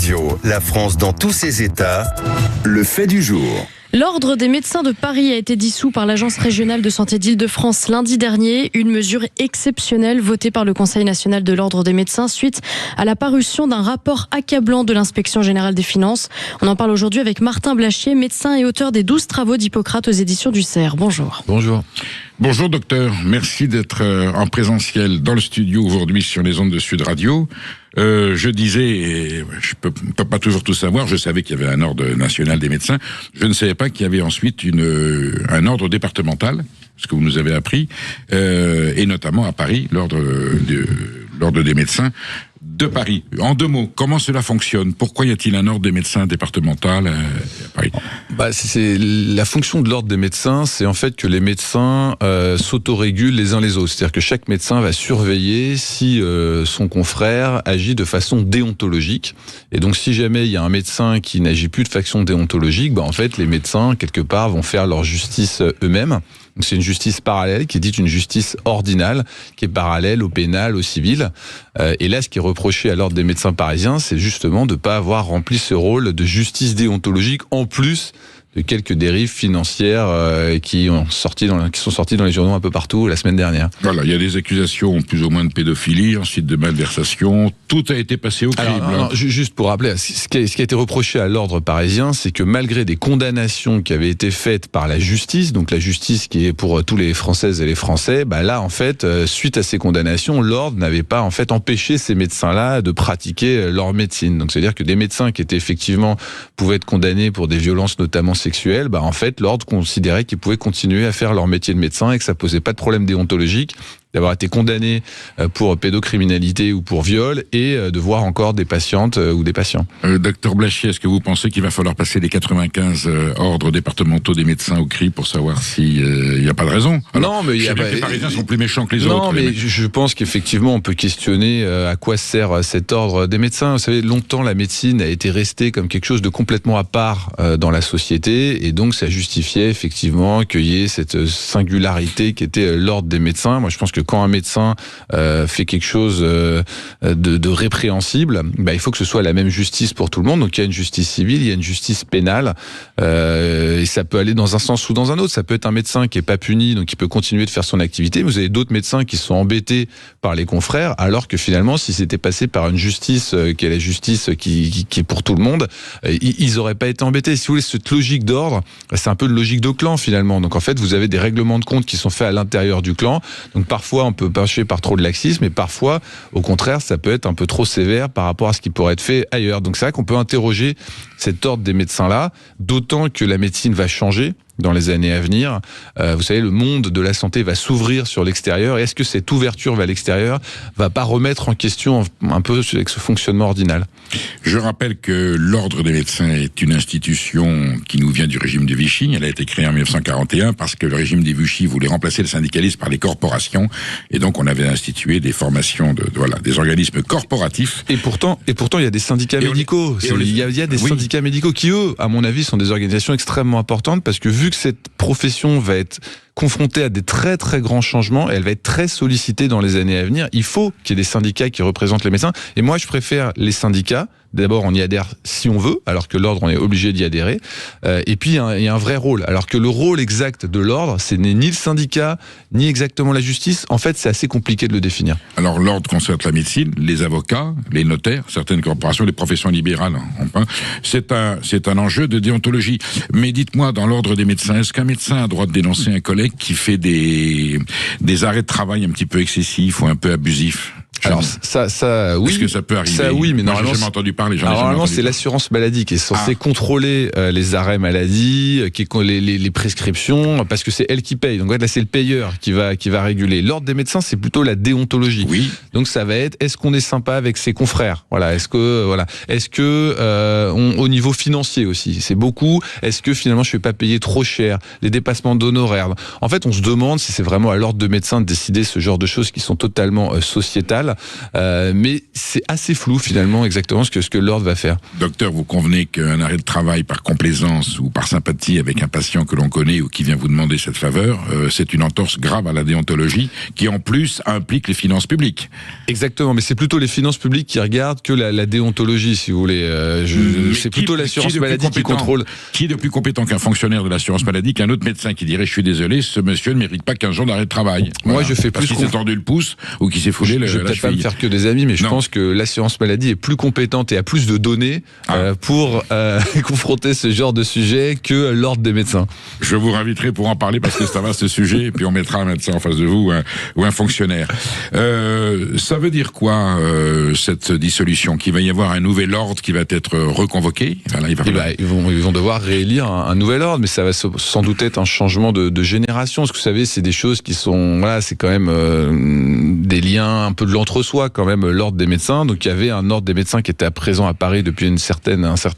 Radio, la France dans tous ses états, le fait du jour. L'Ordre des médecins de Paris a été dissous par l'Agence régionale de santé d'Île-de-France lundi dernier. Une mesure exceptionnelle votée par le Conseil national de l'Ordre des médecins suite à la parution d'un rapport accablant de l'Inspection générale des finances. On en parle aujourd'hui avec Martin Blachier, médecin et auteur des 12 travaux d'Hippocrate aux éditions du CERF. Bonjour. Bonjour. Bonjour docteur, merci d'être en présentiel dans le studio aujourd'hui sur les ondes de Sud Radio. Je disais, et je peux pas toujours tout savoir, je savais qu'il y avait un ordre national des médecins, je ne savais pas qu'il y avait ensuite un ordre départemental, ce que vous nous avez appris, et notamment à Paris, l'ordre des médecins de Paris. En deux mots, comment cela fonctionne? Pourquoi y a-t-il un ordre des médecins départemental à Paris? C'est la fonction de l'ordre des médecins, c'est en fait que les médecins s'autorégulent les uns les autres. C'est-à-dire que chaque médecin va surveiller si son confrère agit de façon déontologique. Et donc, si jamais il y a un médecin qui n'agit plus de façon déontologique, en fait, les médecins, quelque part, vont faire leur justice eux-mêmes. Donc c'est une justice parallèle qui est dite une justice ordinale, qui est parallèle au pénal, au civil. Et là, ce qui est reproché à l'ordre des médecins parisiens, c'est justement de ne pas avoir rempli ce rôle de justice déontologique, en plus de quelques dérives financières qui sont sorties dans les journaux un peu partout la semaine dernière. Voilà, il y a des accusations plus ou moins de pédophilie, ensuite de malversation. Tout a été passé au crible. Juste pour rappeler, ce qui a été reproché à l'ordre parisien, c'est que malgré des condamnations qui avaient été faites par la justice, donc la justice qui est pour tous les Françaises et les Français, là en fait, suite à ces condamnations, l'ordre n'avait pas en fait empêché ces médecins-là de pratiquer leur médecine. Donc c'est-à-dire que des médecins qui étaient effectivement pouvaient être condamnés pour des violences notamment sexuelles, en fait, l'ordre considérait qu'ils pouvaient continuer à faire leur métier de médecin et que ça posait pas de problème déontologique d'avoir été condamné pour pédocriminalité ou pour viol et de voir encore des patientes ou des patients. Docteur Blachier, est-ce que vous pensez qu'il va falloir passer les 95 ordres départementaux des médecins au CRI pour savoir s'il n'y a pas de raison? Non, mais les Parisiens sont plus méchants que les autres. Non, mais je pense qu'effectivement, on peut questionner à quoi sert cet ordre des médecins. Vous savez, longtemps, la médecine a été restée comme quelque chose de complètement à part dans la société, et donc ça justifiait effectivement qu'il y ait cette singularité qui était l'ordre des médecins. Moi, je pense que quand un médecin fait quelque chose de répréhensible, il faut que ce soit la même justice pour tout le monde. Donc il y a une justice civile, il y a une justice pénale, et ça peut aller dans un sens ou dans un autre. Ça peut être un médecin qui est pas puni, donc qui peut continuer de faire son activité. Vous avez d'autres médecins qui sont embêtés par les confrères, alors que finalement, si c'était passé par une justice qui est la justice qui est pour tout le monde, ils auraient pas été embêtés. Si vous voulez, cette logique d'ordre, c'est un peu une logique de clan finalement. Donc en fait, vous avez des règlements de compte qui sont faits à l'intérieur du clan. Donc parfois, on peut pencher par trop de laxisme, mais parfois, au contraire, ça peut être un peu trop sévère par rapport à ce qui pourrait être fait ailleurs. Donc c'est vrai qu'on peut interroger cet ordre des médecins-là, d'autant que la médecine va changer dans les années à venir. Vous savez, le monde de la santé va s'ouvrir sur l'extérieur. Est-ce que cette ouverture vers l'extérieur va pas remettre en question un peu avec ce fonctionnement ordinal? Je rappelle que l'Ordre des médecins est une institution qui nous vient du régime de Vichy. Elle a été créée en 1941 parce que le régime des Vichy voulait remplacer le syndicalisme par les corporations. Et donc, on avait institué des formations des organismes corporatifs. Et pourtant, il y a des syndicats médicaux. Il y a des syndicats médicaux qui, eux, à mon avis, sont des organisations extrêmement importantes parce que vu que cette profession va être confrontée à des très très grands changements et elle va être très sollicitée dans les années à venir, il faut qu'il y ait des syndicats qui représentent les médecins. Et moi, je préfère les syndicats. D'abord, on y adhère si on veut, alors que l'ordre, on est obligé d'y adhérer. Et puis, il y a un vrai rôle. Alors que le rôle exact de l'ordre, ce n'est ni le syndicat, ni exactement la justice. En fait, c'est assez compliqué de le définir. Alors, l'ordre concerne la médecine, les avocats, les notaires, certaines corporations, les professions libérales. Enfin, c'est un enjeu de déontologie. Mais dites-moi, dans l'ordre des médecins, est-ce qu'un médecin a le droit de dénoncer un collègue qui fait des arrêts de travail un petit peu excessifs ou un peu abusifs? Alors ça oui. Est-ce que ça peut arriver? Ça oui, mais normalement, j'ai jamais entendu parler. Normalement, c'est l'assurance maladie qui est censée contrôler les arrêts maladie, les prescriptions, parce que c'est elle qui paye. Donc là, c'est le payeur qui va réguler. L'ordre des médecins, c'est plutôt la déontologie. Oui. Donc ça va être, est-ce qu'on est sympa avec ses confrères? Voilà. Est-ce que au niveau financier aussi, c'est beaucoup. Est-ce que finalement, je ne vais pas payer trop cher? Les dépassements d'honoraires. En fait, on se demande si c'est vraiment à l'ordre de médecin de décider ce genre de choses qui sont totalement sociétales. médical, mais c'est assez flou finalement exactement ce que l'ordre va faire. Docteur, vous convenez qu'un arrêt de travail par complaisance ou par sympathie avec un patient que l'on connaît ou qui vient vous demander cette faveur, c'est une entorse grave à la déontologie qui en plus implique les finances publiques. Exactement, mais c'est plutôt les finances publiques qui regardent que la déontologie, si vous voulez. C'est plutôt l'assurance maladie qui contrôle. Qui est de plus compétent qu'un fonctionnaire de l'assurance maladie, qu'un autre médecin qui dirait je suis désolé, ce monsieur ne mérite pas 15 jours d'arrêt de travail. Moi, je fais parce plus qu'il s'est tordu le pouce ou qu'il s'est foulé la cheville. Je vais peut-être pas me faire que des amis, mais je pense que l'assurance maladie est plus compétente et a plus de données pour confronter ce genre de sujet que l'ordre des médecins. Je vous réinviterai pour en parler parce que c'est un vaste sujet et puis on mettra un médecin en face de vous ou un fonctionnaire. Ça veut dire quoi cette dissolution? Qu'il va y avoir un nouvel ordre qui va être reconvoqué? Là, ils vont devoir réélire un nouvel ordre, mais ça va sans doute être un changement de génération. Parce que vous savez, c'est des choses qui sont, voilà, c'est quand même des liens un peu de l'entre-soi quand même, l'ordre des médecins. Donc il y avait un ordre des médecins qui était présent à Paris depuis un certain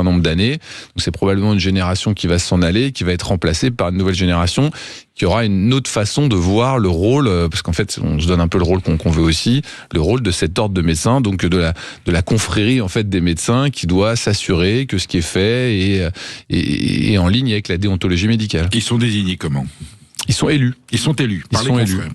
nombre d'années. Donc c'est probablement une génération qui va s'en aller, qui va être remplacée par une nouvelle génération qui aura une autre façon de voir le rôle, parce qu'en fait on se donne un peu le rôle qu'on veut aussi, le rôle de cet ordre de médecins, donc de la confrérie en fait des médecins qui doit s'assurer que ce qui est fait est en ligne avec la déontologie médicale. Ils sont désignés comment? Ils sont élus. Ils sont élus par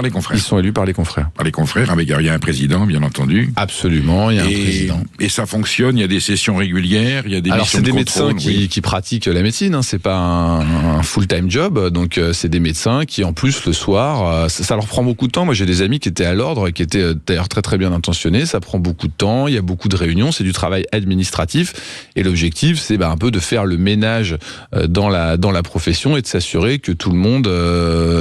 les confrères. Ils sont élus par les confrères. Par les confrères, avec il y a un président, bien entendu. Absolument, il y a un président. Et ça fonctionne, il y a des sessions régulières, il y a des missions de contrôle. Alors, c'est des médecins qui pratiquent la médecine, hein, c'est pas un full-time job, donc c'est des médecins qui, en plus, le soir, ça leur prend beaucoup de temps. Moi, j'ai des amis qui étaient à l'ordre, qui étaient d'ailleurs très très bien intentionnés, ça prend beaucoup de temps, il y a beaucoup de réunions, c'est du travail administratif, et l'objectif, c'est un peu de faire le ménage dans la profession et de s'assurer que tout le monde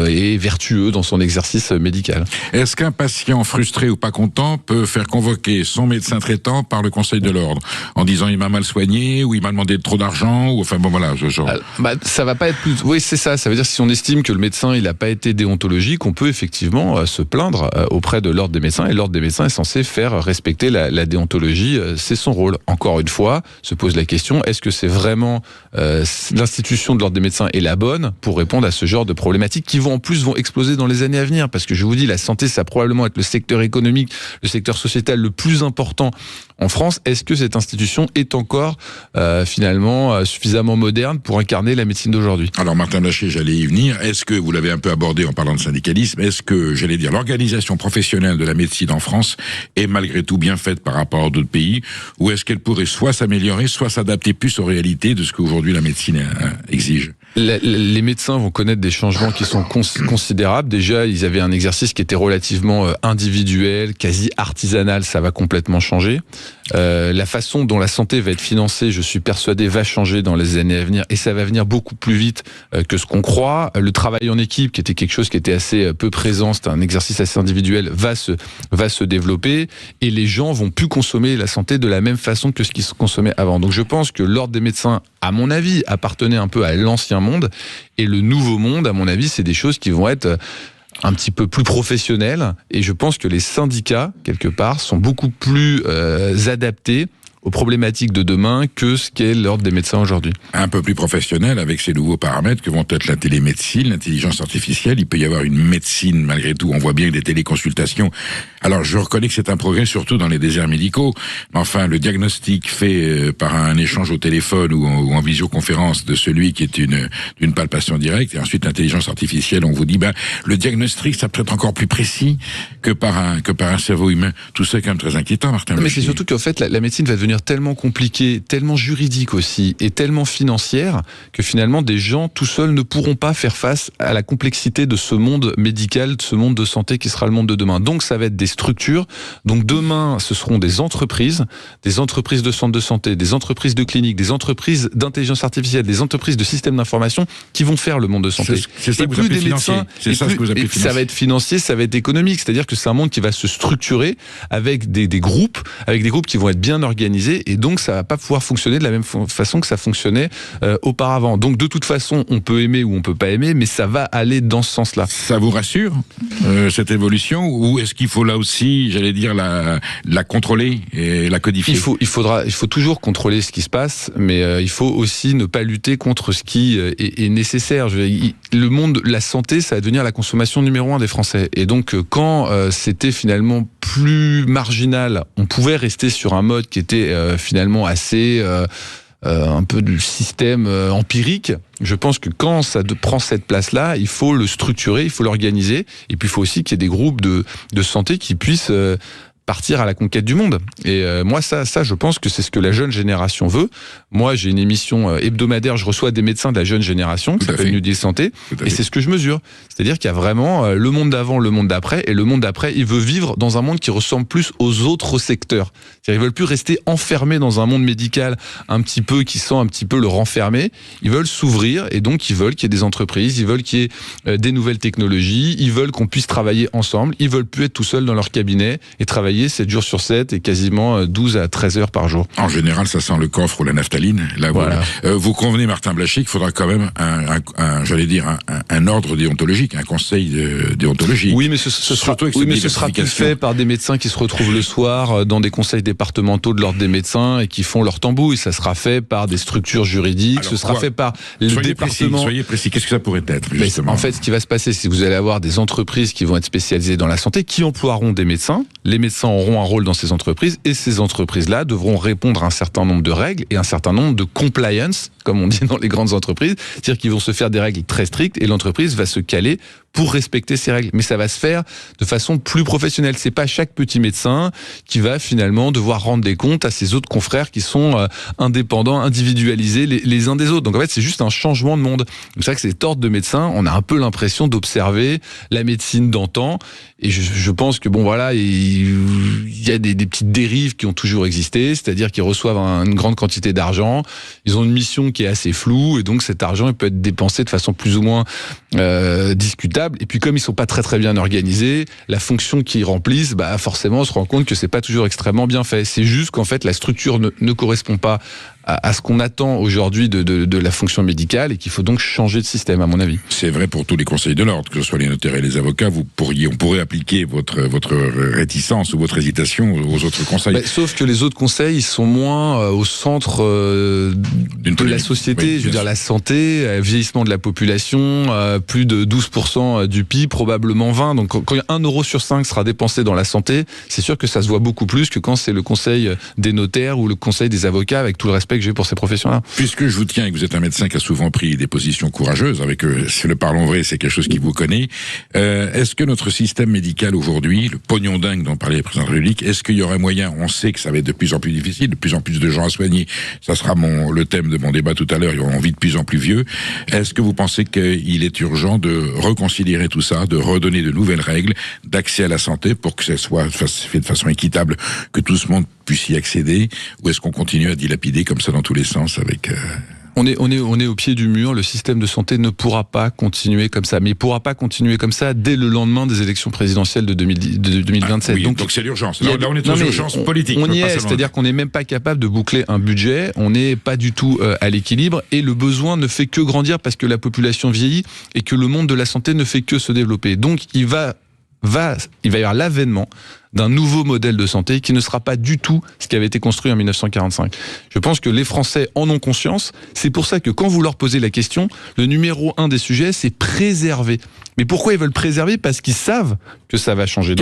est vertueux dans son exercice médical. Est-ce qu'un patient frustré ou pas content peut faire convoquer son médecin traitant par le Conseil de l'ordre en disant il m'a mal soigné ou il m'a demandé trop d'argent ou enfin bon voilà ce genre. Ça va pas être plus. Oui, c'est ça. Ça veut dire si on estime que le médecin il a pas été déontologique, on peut effectivement se plaindre auprès de l'ordre des médecins et l'ordre des médecins est censé faire respecter la déontologie. C'est son rôle. Encore une fois, se pose la question est-ce que c'est vraiment l'institution de l'ordre des médecins est la bonne pour répondre à ce genre de problématiques qui vont exploser dans les années à venir, parce que je vous dis, la santé, ça va probablement être le secteur économique, le secteur sociétal le plus important en France. Est-ce que cette institution est encore finalement suffisamment moderne pour incarner la médecine d'aujourd'hui? Alors Martin Blachier, j'allais y venir. Est-ce que, vous l'avez un peu abordé en parlant de syndicalisme, est-ce que, j'allais dire, l'organisation professionnelle de la médecine en France est malgré tout bien faite par rapport à d'autres pays, ou est-ce qu'elle pourrait soit s'améliorer, soit s'adapter plus aux réalités de ce qu'aujourd'hui la médecine exige? Les médecins vont connaître des changements qui sont considérables. Déjà, ils avaient un exercice qui était relativement individuel, quasi artisanal, ça va complètement changer. La façon dont la santé va être financée, je suis persuadé, va changer dans les années à venir et ça va venir beaucoup plus vite que ce qu'on croit. Le travail en équipe, qui était quelque chose qui était assez peu présent, c'était un exercice assez individuel, va se développer et les gens vont plus consommer la santé de la même façon que ce qui se consommait avant. Donc je pense que l'ordre des médecins, à mon avis, appartenait un peu à l'ancien monde et le nouveau monde, à mon avis, c'est des choses qui vont être un petit peu plus professionnelles et je pense que les syndicats, quelque part, sont beaucoup plus adaptés aux problématiques de demain que ce qu'est l'ordre des médecins aujourd'hui. Un peu plus professionnel avec ces nouveaux paramètres que vont être la télémédecine, l'intelligence artificielle. Il peut y avoir une médecine malgré tout. On voit bien des téléconsultations. Alors je reconnais que c'est un progrès surtout dans les déserts médicaux. Mais enfin, le diagnostic fait par un échange au téléphone ou en visioconférence de celui qui est une palpation directe et ensuite l'intelligence artificielle, on vous dit le diagnostic ça peut être encore plus précis que par un cerveau humain. Tout ça est quand même très inquiétant, Martin. Mais c'est surtout qu'en fait la médecine va devenir tellement compliquée, tellement juridique aussi, et tellement financière, que finalement des gens tout seuls ne pourront pas faire face à la complexité de ce monde médical, de ce monde de santé qui sera le monde de demain. Donc ça va être des structures, donc demain ce seront des entreprises de centres de santé, des entreprises de cliniques, des entreprises d'intelligence artificielle, des entreprises de systèmes d'information qui vont faire le monde de santé. C'est ça que vous appelez financier. Ça va être financier, ça va être économique, c'est-à-dire que c'est un monde qui va se structurer avec des groupes qui vont être bien organisés, organisé, et donc ça va pas pouvoir fonctionner de la même façon que ça fonctionnait auparavant. Donc de toute façon, on peut aimer ou on peut pas aimer, mais ça va aller dans ce sens-là. Ça vous rassure, cette évolution, ou est-ce qu'il faut là aussi, j'allais dire, la contrôler et la codifier? Il faut toujours contrôler ce qui se passe, mais il faut aussi ne pas lutter contre ce qui est nécessaire. Le monde, la santé, ça va devenir la consommation numéro 1 des Français. Et donc, quand c'était finalement plus marginal, on pouvait rester sur un mode qui était finalement assez un peu du système empirique. Je pense que quand ça prend cette place-là, il faut le structurer, il faut l'organiser, et puis il faut aussi qu'il y ait des groupes de santé qui puissent partir à la conquête du monde. Et moi, ça, je pense que c'est ce que la jeune génération veut. Moi, j'ai une émission hebdomadaire, je reçois des médecins de la jeune génération, qui s'appelle New Deal Santé, et c'est ce que je mesure. C'est-à-dire qu'il y a vraiment le monde d'avant, le monde d'après, et le monde d'après, il veut vivre dans un monde qui ressemble plus aux autres secteurs. C'est-à-dire, ils veulent plus rester enfermés dans un monde médical un petit peu, qui sent un petit peu le renfermer. Ils veulent s'ouvrir, et donc ils veulent qu'il y ait des entreprises, ils veulent qu'il y ait des nouvelles technologies, ils veulent qu'on puisse travailler ensemble, ils veulent plus être tout seuls dans leur cabinet et travailler 7 jours sur 7 et quasiment 12 à 13 heures par jour. En général, ça sent le coffre ou la naphtaline. Là, voilà. Vous convenez, Martin Blachier, qu'il faudra quand même un ordre déontologique, un conseil déontologique. Oui, mais ce sera plus fait par des médecins qui se retrouvent le soir dans des conseils départementaux de l'ordre des médecins et qui font leur tambouille. Ça sera fait par des structures juridiques. Alors, ce sera fait par le département. Soyez précis. Qu'est-ce que ça pourrait être, justement? En fait, ce qui va se passer, c'est que vous allez avoir des entreprises qui vont être spécialisées dans la santé, qui emploieront des médecins. Les médecins auront un rôle dans ces entreprises, et ces entreprises-là devront répondre à un certain nombre de règles et un certain nombre de compliance, comme on dit dans les grandes entreprises, c'est-à-dire qu'ils vont se faire des règles très strictes et l'entreprise va se caler pour respecter ces règles. Mais ça va se faire de façon plus professionnelle. C'est pas chaque petit médecin qui va finalement devoir rendre des comptes à ses autres confrères qui sont indépendants, individualisés les uns des autres. Donc en fait, c'est juste un changement de monde. C'est vrai que cet ordre de médecins, on a un peu l'impression d'observer la médecine d'antan. Et je pense que bon voilà, il y a des petites dérives qui ont toujours existé, c'est-à-dire qu'ils reçoivent une grande quantité d'argent, ils ont une mission qui est assez floue, et donc cet argent il peut être dépensé de façon plus ou moins discutable. Et puis comme ils sont pas très très bien organisés, la fonction qu'ils remplissent, bah forcément on se rend compte que c'est pas toujours extrêmement bien fait. C'est juste qu'en fait la structure ne correspond pas à ce qu'on attend aujourd'hui de la fonction médicale, et qu'il faut donc changer de système, à mon avis. C'est vrai pour tous les conseils de l'ordre, que ce soit les notaires et les avocats. On pourrait appliquer votre réticence ou votre hésitation aux autres conseils. Sauf que les autres conseils, ils sont moins au centre de la société. Oui, je veux dire, la santé, vieillissement de la population, plus de 12% du PIB, probablement 20%. Donc quand 1 euro sur 5 sera dépensé dans la santé, c'est sûr que ça se voit beaucoup plus que quand c'est le conseil des notaires ou le conseil des avocats, avec tout le respect que j'ai pour ces professions-là. Puisque je vous tiens et que vous êtes un médecin qui a souvent pris des positions courageuses, avec le parlons vrai, c'est quelque chose qui vous connaît, est-ce que notre système médical aujourd'hui, le pognon dingue dont parlait le président de la République, est-ce qu'il y aurait moyen, on sait que ça va être de plus en plus difficile, de plus en plus de gens à soigner, ça sera le thème de mon débat tout à l'heure, on vit de plus en plus vieux, est-ce que vous pensez qu'il est urgent de reconsidérer tout ça, de redonner de nouvelles règles d'accès à la santé pour que ça soit fait de façon équitable, que tout ce monde puisse y accéder, ou est-ce qu'on continue à dilapider comme ça dans tous les sens avec... On est au pied du mur, le système de santé ne pourra pas continuer comme ça. Mais il ne pourra pas continuer comme ça dès le lendemain des élections présidentielles de 2027. Oui, donc c'est l'urgence. Là, on est aux urgences politiques. On y est, c'est-à-dire qu'on n'est même pas capable de boucler un budget, on n'est pas du tout à l'équilibre, et le besoin ne fait que grandir parce que la population vieillit et que le monde de la santé ne fait que se développer. Donc il va y avoir l'avènement d'un nouveau modèle de santé qui ne sera pas du tout ce qui avait été construit en 1945. Je pense que les Français en ont conscience. C'est pour ça que quand vous leur posez la question, le numéro 1 des sujets, c'est préserver. Mais pourquoi ils veulent préserver? Parce qu'ils savent que ça va changer.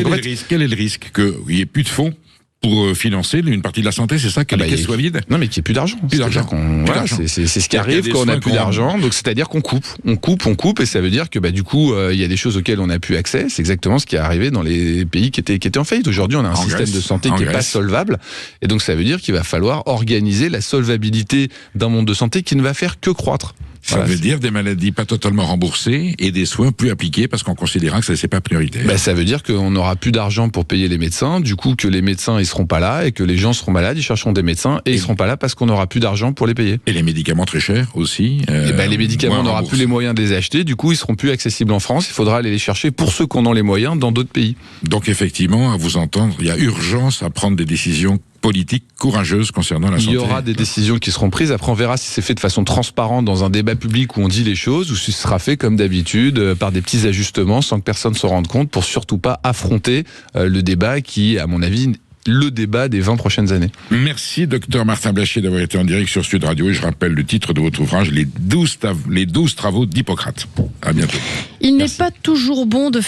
Quel est le risque qu'il n'y ait plus de fonds pour financer une partie de la santé, c'est ça, que les caisses soient vides? Non, mais qu'il n'y ait plus d'argent. C'est ce qui arrive quand on n'a plus d'argent. Donc c'est-à-dire qu'on coupe, et ça veut dire que du coup il y a des choses auxquelles on n'a plus accès. C'est exactement ce qui est arrivé dans les pays qui étaient en faillite. Aujourd'hui, on a un système de santé qui n'est pas solvable, et donc ça veut dire qu'il va falloir organiser la solvabilité d'un monde de santé qui ne va faire que croître. Ça veut dire des maladies pas totalement remboursées et des soins plus appliqués parce qu'on considérera que ça c'est pas prioritaire. Ça veut dire qu'on n'aura plus d'argent pour payer les médecins, du coup que les médecins ils seront pas là, et que les gens seront malades, ils chercheront des médecins et ils seront pas là parce qu'on n'aura plus d'argent pour les payer. Et les médicaments très chers aussi. Les médicaments, on n'aura plus les moyens de les acheter, du coup ils seront plus accessibles en France, il faudra aller les chercher pour ceux qui en ont les moyens dans d'autres pays. Donc effectivement, à vous entendre, il y a urgence à prendre des décisions politique courageuse concernant la santé. Il y aura des décisions qui seront prises. Après, on verra si c'est fait de façon transparente dans un débat public où on dit les choses, ou si ce sera fait comme d'habitude par des petits ajustements sans que personne s'en rende compte, pour surtout pas affronter le débat qui, à mon avis, le débat des 20 prochaines années. Merci, docteur Martin Blachier, d'avoir été en direct sur Sud Radio. Et je rappelle le titre de votre ouvrage, les 12 travaux d'Hippocrate. À bientôt. Il n'est pas toujours bon de